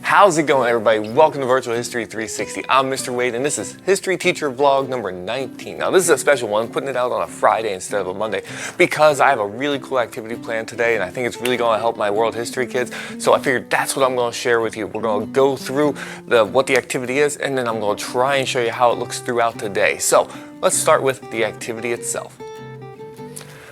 How's it going, everybody? Welcome to Virtual History 360. I'm Mr. Wade, and this is History Teacher Vlog number 19. Now, this is a special one, putting it out on a Friday instead of a Monday, because I have a really cool activity planned today, and I think it's really going to help my world history kids. So I figured that's what I'm going to share with you. We're going to go through what the activity is, and then I'm going to try and show you how it looks throughout the day. So let's start with the activity itself.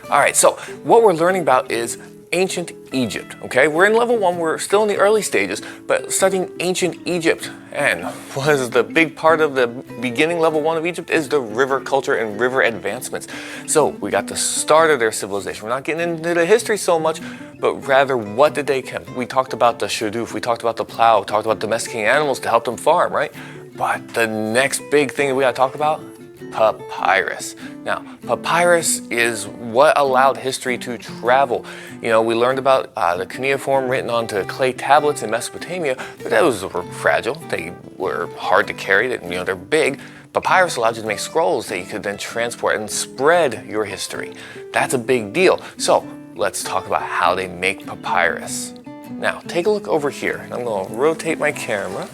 All right, so what we're learning about is ancient Egypt, okay? We're in level 1, we're still in the early stages, but studying ancient Egypt. And what is the big part of the beginning level 1 of Egypt is the river culture and river advancements. So we got the start of their civilization. We're not getting into the history so much, but rather what did they keep? We talked about the shadoof, we talked about the plow, we talked about domesticating animals to help them farm, right? But the next big thing that we gotta talk about, papyrus. Now, papyrus is what allowed history to travel. You know, we learned about the cuneiform written onto clay tablets in Mesopotamia, but those were fragile. They were hard to carry. They're big. Papyrus allowed you to make scrolls that you could then transport and spread your history. That's a big deal. So let's talk about how they make papyrus. Now, take a look over here. I'm going to rotate my camera.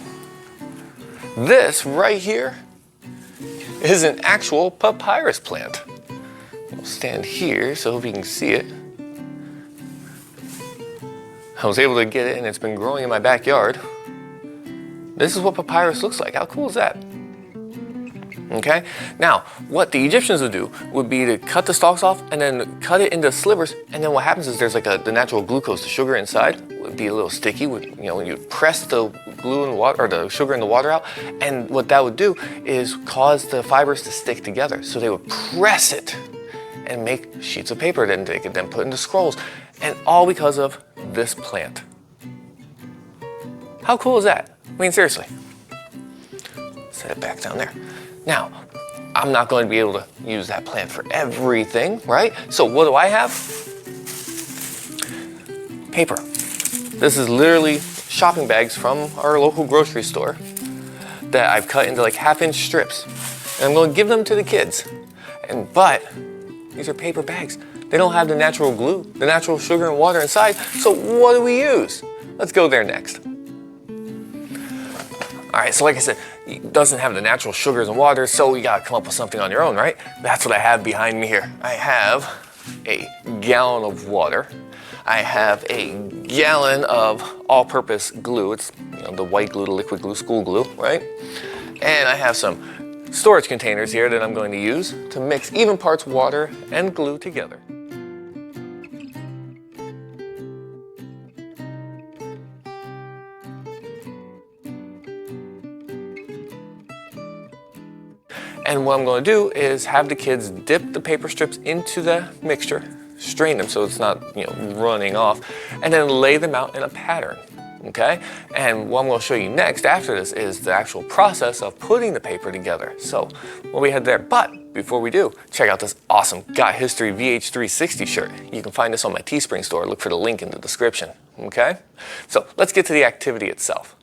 This right here is an actual papyrus plant. I'll stand here so if you can see it. I was able to get it and it's been growing in my backyard. This is what papyrus looks like. How cool is that? Okay, now what the Egyptians would do would be to cut the stalks off and then cut it into slivers, and then what happens is there's like the natural glucose, the sugar inside would be a little sticky. When you press the glue in the water, or the sugar in the water out, and what that would do is cause the fibers to stick together. So they would press it and make sheets of paper that they could then put into scrolls, and all because of this plant. How cool is that? I mean, seriously. Set it back down there. Now, I'm not going to be able to use that plant for everything, right? So what do I have? Paper. This is literally shopping bags from our local grocery store that I've cut into like 1/2-inch strips. And I'm going to give them to the kids. But these are paper bags. They don't have the natural glue, the natural sugar and water inside. So what do we use? Let's go there next. All right, so like I said, it doesn't have the natural sugars and water, so you gotta come up with something on your own, right? That's what I have behind me here. I have a gallon of water. I have a gallon of all-purpose glue. It's the white glue, the liquid glue, school glue, right? And I have some storage containers here that I'm going to use to mix even parts water and glue together. And what I'm going to do is have the kids dip the paper strips into the mixture, strain them so it's not running off, and then lay them out in a pattern, okay? And what I'm going to show you next after this is the actual process of putting the paper together. So what we had there, but before we do, check out this awesome Got History VH360 shirt. You can find this on my Teespring store. Look for the link in the description, okay? So let's get to the activity itself.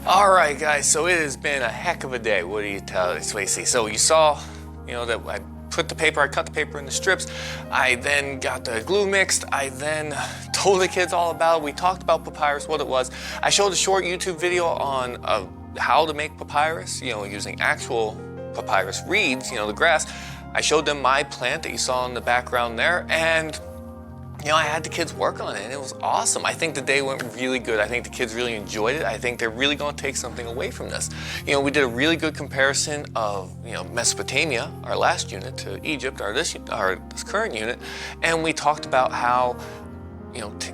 All right, guys, so it has been a heck of a day. What do you tell us? Wait, see. So you saw, that I cut the paper in the strips. I then got the glue mixed. I then told the kids all about it. We talked about papyrus, what it was. I showed a short YouTube video on how to make papyrus, using actual papyrus reeds, the grass. I showed them my plant that you saw in the background there, and I had the kids work on it, and it was awesome. I think the day went really good. I think the kids really enjoyed it. I think they're really going to take something away from this. We did a really good comparison of, Mesopotamia, our last unit, to Egypt, this current unit, and we talked about how,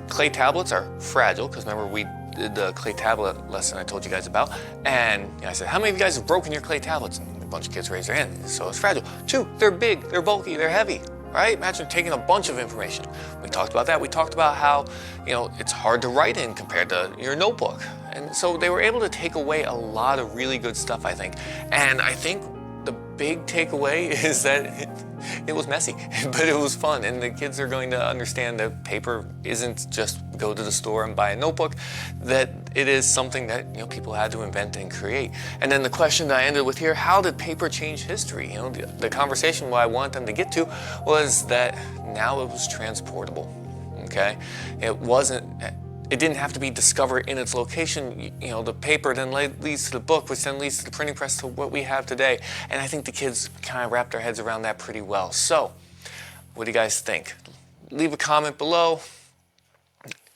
clay tablets are fragile, because remember we did the clay tablet lesson I told you guys about, and I said, how many of you guys have broken your clay tablets? And a bunch of kids raised their hand. So it's fragile. 2, they're big, they're bulky, they're heavy. right? Imagine taking a bunch of information. We talked about that. We talked about how, it's hard to write in compared to your notebook. And so they were able to take away a lot of really good stuff, I think. And I think the big takeaway is that it was messy, but it was fun. And the kids are going to understand that paper isn't just go to the store and buy a notebook, that it is something that people had to invent and create. And then the question that I ended with here, how did paper change history? The conversation what I want them to get to was that now it was transportable, okay? It didn't have to be discovered in its location. The paper then leads to the book, which then leads to the printing press, to what we have today. And I think the kids kind of wrapped their heads around that pretty well. So, what do you guys think? Leave a comment below.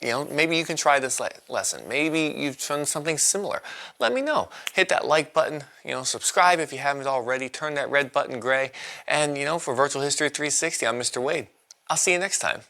Maybe you can try this lesson. Maybe you've done something similar. Let me know. Hit that like button. Subscribe if you haven't already. Turn that red button gray. And, for Virtual History 360, I'm Mr. Wade. I'll see you next time.